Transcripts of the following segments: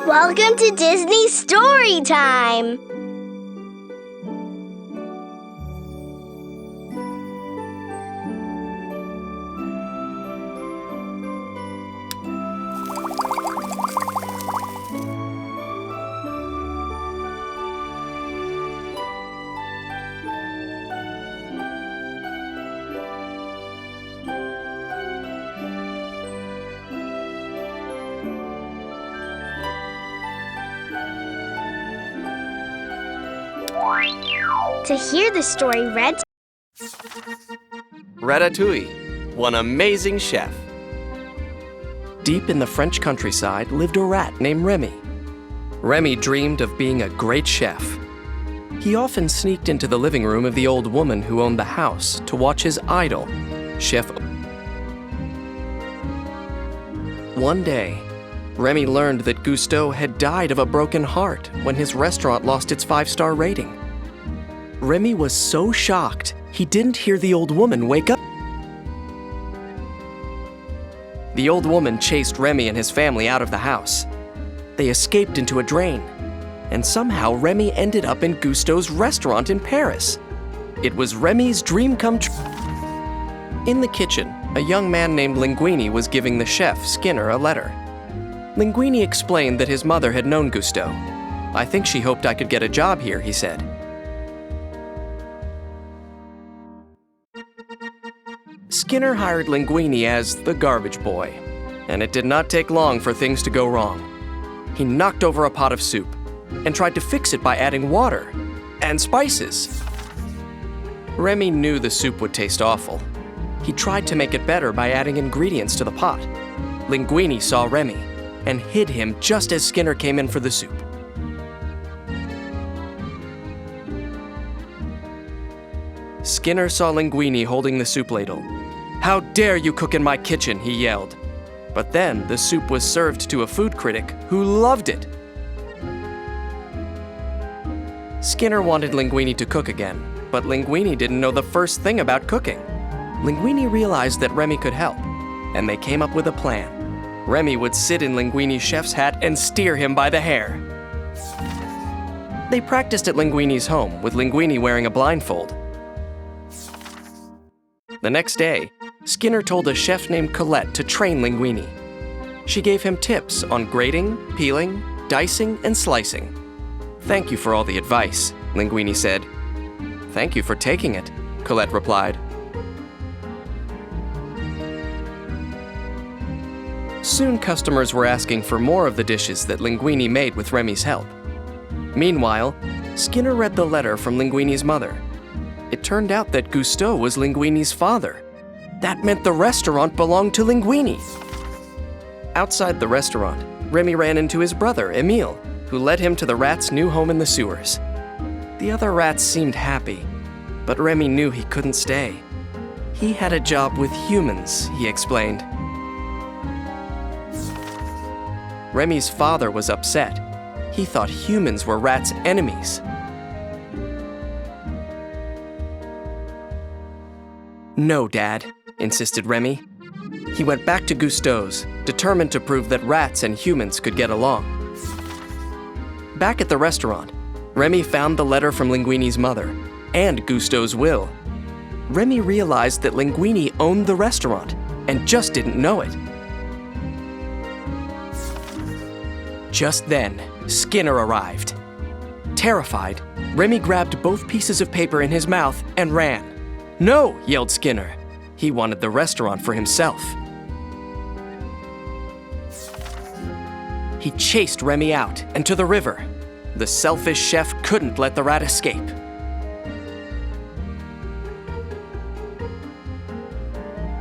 Welcome to Disney StoryTime! To hear the story read, Ratatouille, one amazing chef. Deep in the French countryside lived a rat named Remy. Remy dreamed of being a great chef. He often sneaked into the living room of the old woman who owned the house to watch his idol, Chef. One day, Remy learned that Gusteau had died of a broken heart when his restaurant lost its 5-star rating. Remy was so shocked, he didn't hear the old woman wake up. The old woman chased Remy and his family out of the house. They escaped into a drain, and somehow Remy ended up in Gusteau's restaurant in Paris. It was Remy's dream come true. In the kitchen, a young man named Linguini was giving the chef, Skinner, a letter. Linguini explained that his mother had known Gusteau. "I think she hoped I could get a job here," he said. Skinner hired Linguini as the garbage boy, and it did not take long for things to go wrong. He knocked over a pot of soup and tried to fix it by adding water and spices. Remy knew the soup would taste awful. He tried to make it better by adding ingredients to the pot. Linguini saw Remy and hid him just as Skinner came in for the soup. Skinner saw Linguini holding the soup ladle. "How dare you cook in my kitchen?" he yelled. But then the soup was served to a food critic who loved it. Skinner wanted Linguini to cook again, but Linguini didn't know the first thing about cooking. Linguini realized that Remy could help, and they came up with a plan. Remy would sit in Linguini's chef's hat and steer him by the hair. They practiced at Linguini's home, with Linguini wearing a blindfold. The next day, Skinner told a chef named Colette to train Linguini. She gave him tips on grating, peeling, dicing, and slicing. "Thank you for all the advice," Linguini said. "Thank you for taking it," Colette replied. Soon customers were asking for more of the dishes that Linguini made with Remy's help. Meanwhile, Skinner read the letter from Linguini's mother. It turned out that Gusteau was Linguini's father. That meant the restaurant belonged to Linguini. Outside the restaurant, Remy ran into his brother, Emile, who led him to the rat's new home in the sewers. The other rats seemed happy, but Remy knew he couldn't stay. He had a job with humans, he explained. Remy's father was upset. He thought humans were rats' enemies. "No, Dad," insisted Remy. He went back to Gusteau's, determined to prove that rats and humans could get along. Back at the restaurant, Remy found the letter from Linguini's mother and Gusteau's will. Remy realized that Linguini owned the restaurant and just didn't know it. Just then, Skinner arrived. Terrified, Remy grabbed both pieces of paper in his mouth and ran. "No!" yelled Skinner. He wanted the restaurant for himself. He chased Remy out and to the river. The selfish chef couldn't let the rat escape.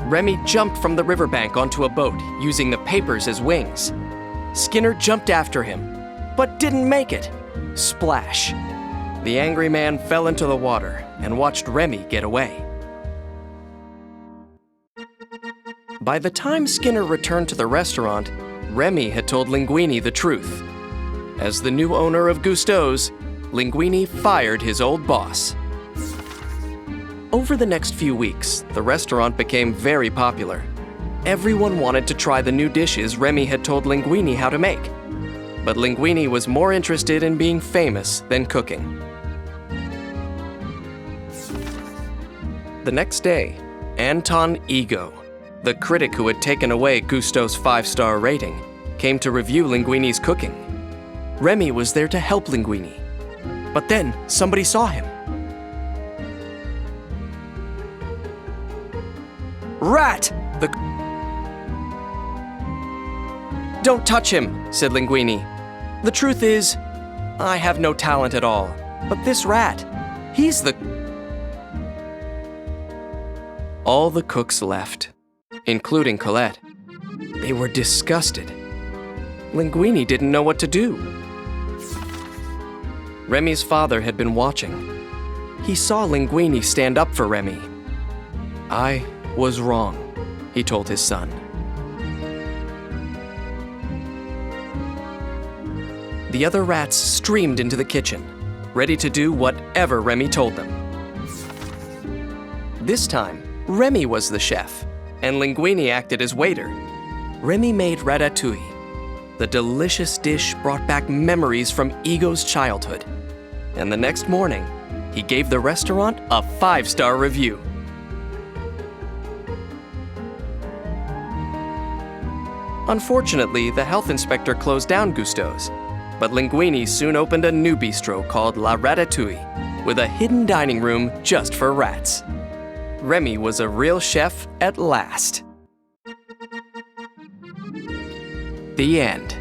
Remy jumped from the riverbank onto a boat, using the papers as wings. Skinner jumped after him, but didn't make it. Splash! The angry man fell into the water and watched Remy get away. By the time Skinner returned to the restaurant, Remy had told Linguini the truth. As the new owner of Gusteau's, Linguini fired his old boss. Over the next few weeks, the restaurant became very popular. Everyone wanted to try the new dishes Remy had told Linguini how to make. but Linguini was more interested in being famous than cooking. The next day, Anton Ego, the critic who had taken away Gusteau's 5-star rating, came to review Linguini's cooking. Remy was there to help Linguini, but then somebody saw him. Rat! Don't touch him, said Linguini. The truth is, I have no talent at all, but this rat, he's the... All the cooks left, including Colette. They were disgusted. Linguini didn't know what to do. Remy's father had been watching. He saw Linguini stand up for Remy. I was wrong, he told his son. The other rats streamed into the kitchen, ready to do whatever Remy told them. This time, Remy was the chef, and Linguini acted as waiter. Remy made Ratatouille. The delicious dish brought back memories from Ego's childhood. And the next morning, he gave the restaurant a 5-star review. Unfortunately, the health inspector closed down Gusteau's, but Linguini soon opened a new bistro called La Ratatouille, with a hidden dining room just for rats. Remy was a real chef at last. The end.